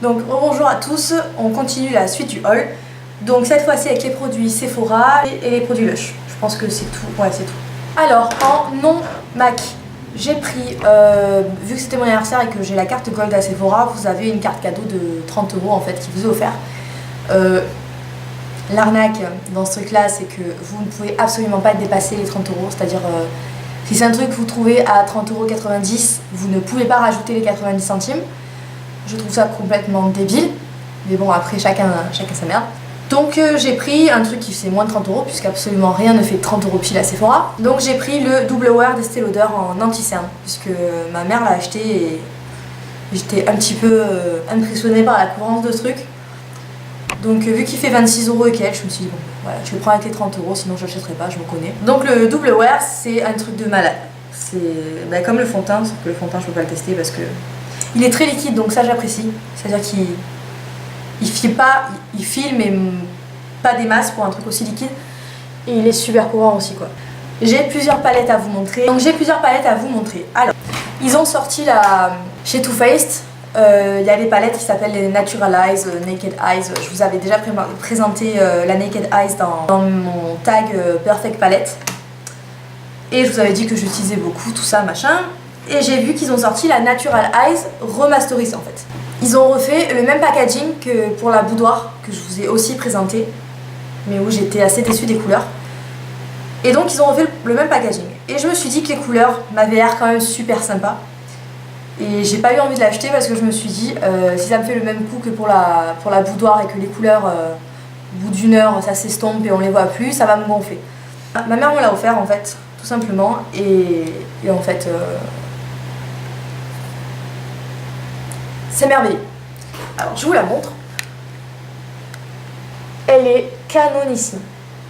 Donc bonjour à tous, on continue la suite du haul. Donc cette fois-ci avec les produits Sephora et les produits Lush. Je pense que c'est tout, ouais c'est tout. Alors en non MAC, j'ai pris, vu que c'était mon anniversaire et que j'ai la carte Gold à Sephora, vous avez une carte cadeau de 30 € en fait qui vous est offerte. L'arnaque dans ce truc là c'est que vous ne pouvez absolument pas dépasser les 30 €, c'est-à-dire si c'est un truc que vous trouvez à 30,90 €, vous ne pouvez pas rajouter les 90 centimes. Je trouve ça complètement débile, mais bon après chacun sa merde. Donc j'ai pris un truc qui fait moins de 30 € puisqu'absolument rien ne fait 30 € pile à Sephora. Donc j'ai pris le Double Wear d'Estée Lauder en anti-cerne puisque ma mère l'a acheté et j'étais un petit peu impressionnée par la couvrance de ce truc. Donc vu qu'il fait 26 € et quelques, je me suis dit bon voilà, je le prends avec les 30 €, sinon je l'achèterai pas, je me connais. Donc le Double Wear c'est un truc de malade. C'est comme le fond de teint, sauf que le fond de teint je peux pas le tester parce que il est très liquide, donc ça j'apprécie. C'est-à-dire qu'il file mais pas des masses pour un truc aussi liquide. Et il est super courant aussi quoi. J'ai plusieurs palettes à vous montrer. Alors, ils ont sorti chez Too Faced, il y a des palettes qui s'appellent les Natural Eyes, Naked Eyes. Je vous avais déjà présenté la Naked Eyes dans mon tag Perfect Palette. Et je vous avais dit que j'utilisais beaucoup tout ça machin. Et j'ai vu qu'ils ont sorti la Natural Eyes remasterisée en fait. Ils ont refait le même packaging que pour la boudoir que je vous ai aussi présenté, mais où j'étais assez déçue des couleurs. Et donc ils ont refait le même packaging. Et je me suis dit que les couleurs m'avaient l'air quand même super sympa. Et j'ai pas eu envie de l'acheter parce que je me suis dit si ça me fait le même coup que pour la boudoir et que les couleurs au bout d'une heure ça s'estompe et on les voit plus, ça va me gonfler. Ma mère me l'a offert en fait, tout simplement, et en fait c'est merveilleux. Alors je vous la montre. Elle est canonissime.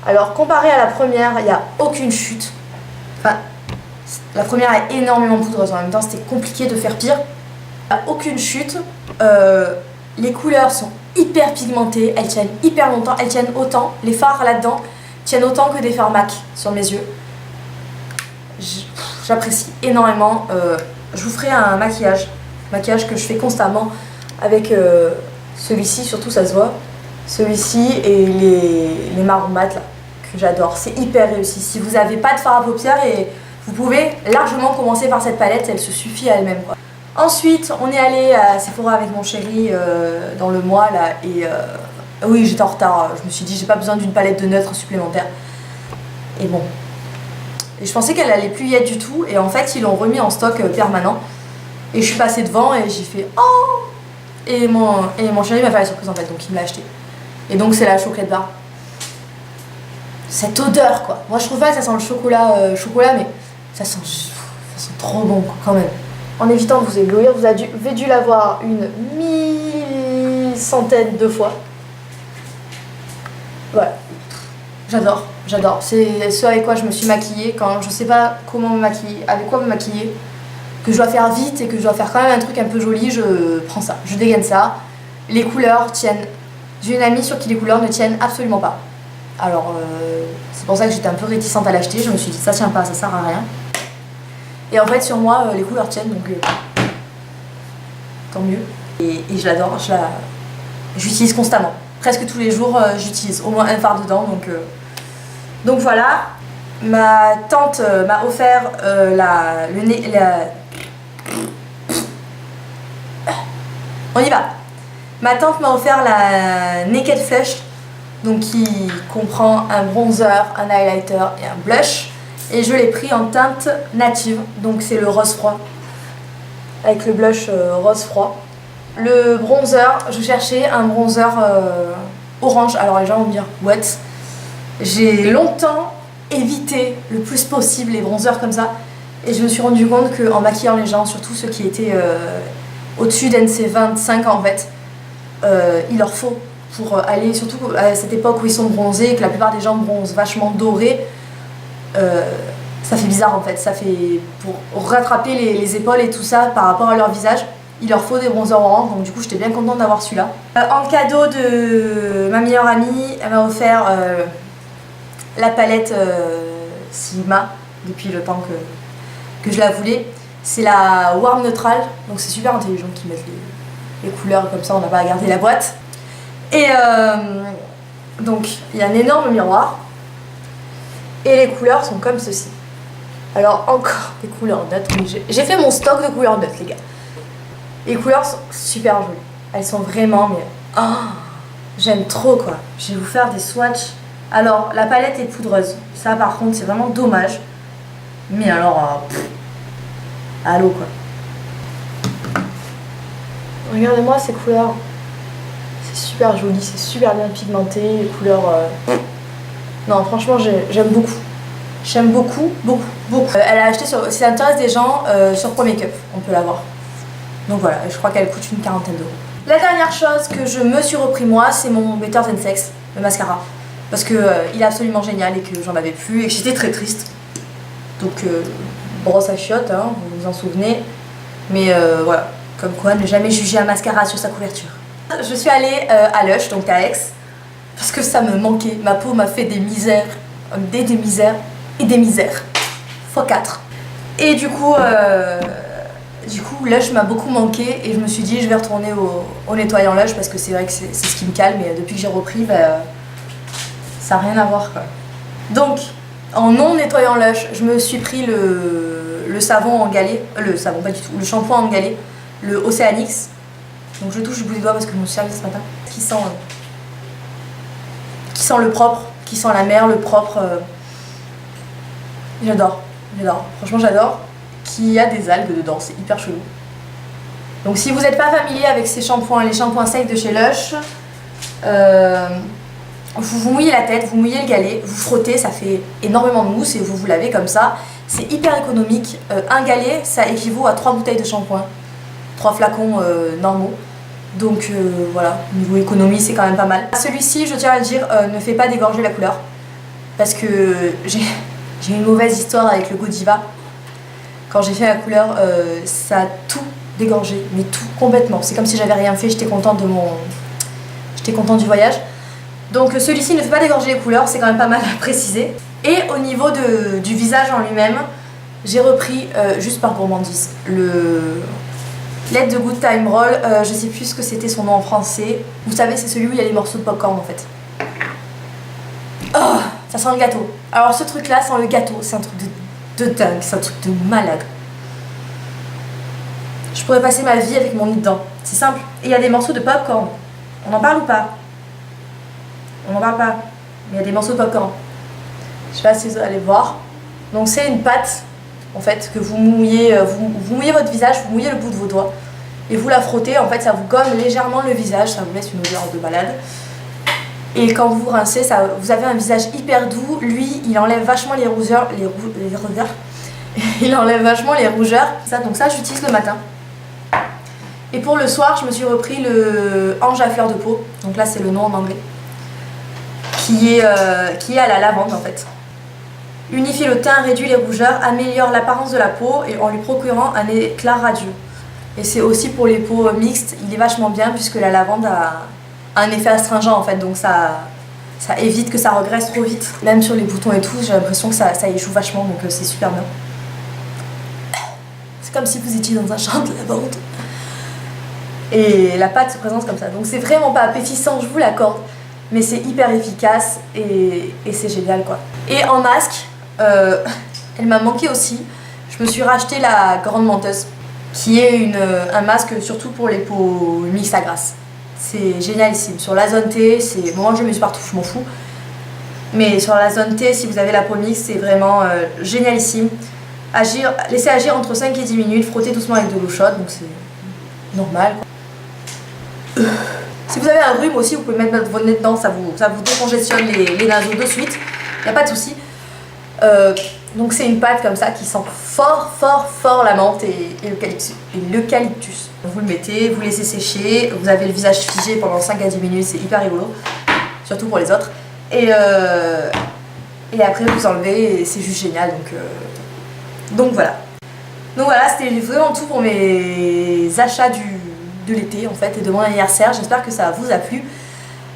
Alors comparé à la première, il n'y a aucune chute. Enfin, la première est énormément poudreuse. En même temps, c'était compliqué de faire pire. Il n'y a aucune chute. Les couleurs sont hyper pigmentées. Elles tiennent hyper longtemps. Elles tiennent autant. Les fards là-dedans tiennent autant que des fards MAC sur mes yeux. J'apprécie énormément. Je vous ferai un maquillage que je fais constamment avec celui-ci, surtout ça se voit, celui-ci et les marrons mat là, que j'adore, c'est hyper réussi. Si vous n'avez pas de fard à paupières, et vous pouvez largement commencer par cette palette, elle se suffit à elle-même quoi. Ensuite on est allé à Sephora avec mon chéri dans le mois là, et oui j'étais en retard, je me suis dit j'ai pas besoin d'une palette de neutre supplémentaire, et bon, et je pensais qu'elle allait plus y être du tout, et en fait ils l'ont remis en stock permanent. Et je suis passée devant et j'ai fait oh, et mon chéri m'a fait la surprise en fait, donc il me l'a acheté. Et donc c'est la chocolate bar. Cette odeur quoi. Moi je trouve pas que ça sent le chocolat, mais ça sent trop bon quoi, quand même. En évitant de vous éblouir, vous avez dû la voir une 1000 de fois. Voilà. J'adore. C'est ce avec quoi je me suis maquillée quand je sais pas comment me maquiller, avec quoi me maquiller, que je dois faire vite et que je dois faire quand même un truc un peu joli, je prends ça, je dégaine ça. Les couleurs tiennent. J'ai une amie sur qui les couleurs ne tiennent absolument pas. Alors c'est pour ça que j'étais un peu réticente à l'acheter, je me suis dit ça tient pas, ça sert à rien. Et en fait sur moi les couleurs tiennent, donc tant mieux. Et je l'adore, j'utilise constamment. Presque tous les jours j'utilise au moins un fard dedans, donc voilà. Ma tante m'a offert on y va. Ma tante m'a offert la Naked Flush, donc qui comprend un bronzer, un highlighter et un blush. Et je l'ai pris en teinte native, donc c'est le rose froid, avec le blush rose froid. Le bronzer, je cherchais un bronzer orange, alors les gens vont me dire what. J'ai longtemps évité le plus possible les bronzers comme ça, et je me suis rendu compte qu'en maquillant les gens, surtout ceux qui étaient au-dessus d'NC 25 en fait, il leur faut pour aller, surtout à cette époque où ils sont bronzés et que la plupart des gens bronzent vachement dorés, ça fait bizarre en fait, ça fait pour rattraper les épaules et tout ça par rapport à leur visage, il leur faut des bronzers orange, donc du coup j'étais bien contente d'avoir celui-là. En cadeau de ma meilleure amie, elle m'a offert la palette Sigma depuis le temps que je la voulais. C'est la Warm Neutral, donc c'est super intelligent qu'ils mettent les couleurs, comme ça on n'a pas à garder la boîte. Et donc il y a un énorme miroir et les couleurs sont comme ceci. Alors encore des couleurs neutres, j'ai fait mon stock de couleurs neutres les gars. Les couleurs sont super jolies, elles sont vraiment mais j'aime trop quoi. Je vais vous faire des swatchs. Alors la palette est poudreuse, ça par contre c'est vraiment dommage. Mais alors, allô quoi. Regardez-moi ces couleurs. C'est super joli, c'est super bien pigmenté, les couleurs... Non, franchement, j'aime beaucoup. J'aime beaucoup, beaucoup, beaucoup. Elle a acheté, si ça intéresse des gens, sur ProMakeup, on peut l'avoir. Donc voilà, je crois qu'elle coûte une quarantaine d'euros. La dernière chose que je me suis repris moi, c'est mon Better Than Sex, le mascara. Parce que il est absolument génial et que j'en avais plus et que j'étais très triste. Donc brosse à chiottes, hein, vous vous en souvenez. Mais voilà, comme quoi ne jamais juger un mascara sur sa couverture. Je suis allée à Lush, donc à Aix, parce que ça me manquait. Ma peau m'a fait des misères, des misères et des misères. x4. Et du coup Lush m'a beaucoup manqué et je me suis dit je vais retourner au nettoyant Lush parce que c'est vrai que c'est ce qui me calme et depuis que j'ai repris, ça n'a rien à voir quoi. Donc, en non nettoyant Lush, je me suis pris le savon en galet, le savon pas du tout, le shampoing en galet, le Oceanix. Donc je touche le bout des doigts parce que je me suis servi ce matin. Qui sent le propre, qui sent la mer, le propre. J'adore, franchement j'adore. Qui a des algues dedans, c'est hyper chelou. Donc si vous n'êtes pas familier avec ces shampoings, les shampoings secs de chez Lush, vous mouillez la tête, vous mouillez le galet, vous frottez, ça fait énormément de mousse et vous lavez comme ça. C'est hyper économique. Un galet, ça équivaut à 3 bouteilles de shampoing, 3 flacons normaux. Donc voilà, niveau économie, c'est quand même pas mal. Celui-ci, je tiens à le dire, ne fait pas dégorger la couleur. Parce que j'ai une mauvaise histoire avec le Godiva. Quand j'ai fait la couleur, ça a tout dégorgé, mais tout, complètement. C'est comme si j'avais rien fait, j'étais contente du voyage. Donc celui-ci ne fait pas dégorger les couleurs, c'est quand même pas mal à préciser. Et au niveau du visage en lui-même, j'ai repris, juste par gourmandise, le Let the Good Time Roll, je sais plus ce que c'était son nom en français. Vous savez, c'est celui où il y a les morceaux de popcorn en fait. Oh, ça sent le gâteau. Alors ce truc là sent le gâteau, c'est un truc de dingue, c'est un truc de malade. Je pourrais passer ma vie avec mon nez dedans, c'est simple. Et il y a des morceaux de popcorn. On en parle ou pas? On n'en parle pas, mais il y a des morceaux de popcorn. Je sais pas si vous allez voir. Donc c'est une pâte en fait que vous mouillez, vous mouillez votre visage, vous mouillez le bout de vos doigts et vous la frottez. En fait ça vous gomme légèrement le visage, ça vous laisse une odeur de malade. Et quand vous rincez, vous avez un visage hyper doux. Lui, il enlève vachement les rougeurs, il enlève vachement les rougeurs. Donc ça, j'utilise le matin. Et pour le soir, je me suis repris le Ange à fleur de peau. Donc là, c'est le nom en anglais. Qui est à la lavande en fait. Unifie le teint, réduit les rougeurs, améliore l'apparence de la peau et en lui procurant un éclat radieux. Et c'est aussi pour les peaux mixtes, il est vachement bien puisque la lavande a un effet astringent en fait, donc ça évite que ça regresse trop vite. Même sur les boutons et tout, j'ai l'impression que ça échoue vachement, donc c'est super bien. C'est comme si vous étiez dans un champ de lavande. Et la pâte se présente comme ça, donc c'est vraiment pas appétissant, je vous l'accorde. Mais c'est hyper efficace et c'est génial quoi. Et en masque, elle m'a manqué aussi. Je me suis racheté la Grande Menteuse, qui est un masque surtout pour les peaux mixtes à grasse. C'est génialissime. Sur la zone T, moi je me suis partout, je m'en fous. Mais sur la zone T, si vous avez la peau mixte, c'est vraiment génialissime. Laissez agir entre 5 et 10 minutes, frottez doucement avec de l'eau chaude, donc c'est normal quoi. Si vous avez un rhume aussi, vous pouvez mettre votre nez dedans, ça vous décongestionne les naseaux de suite, il n'y a pas de souci. Donc c'est une pâte comme ça qui sent fort la menthe et l'eucalyptus. Vous le mettez, vous laissez sécher, vous avez le visage figé pendant 5 à 10 minutes, c'est hyper rigolo, surtout pour les autres. Et après vous enlevez et c'est juste génial, donc voilà. Donc voilà, c'était vraiment tout pour mes achats de l'été en fait et de mon anniversaire. J'espère que ça vous a plu.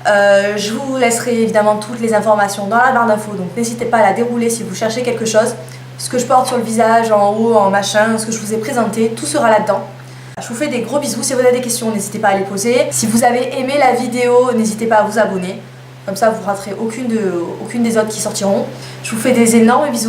Je vous laisserai évidemment toutes les informations dans la barre d'infos, donc n'hésitez pas à la dérouler si vous cherchez quelque chose. Ce que je porte sur le visage, en haut, en machin, ce que je vous ai présenté, tout sera là-dedans. Je vous fais des gros bisous. Si vous avez des questions, n'hésitez pas à les poser. Si vous avez aimé la vidéo, n'hésitez pas à vous abonner. Comme ça, vous raterez aucune des autres qui sortiront. Je vous fais des énormes bisous.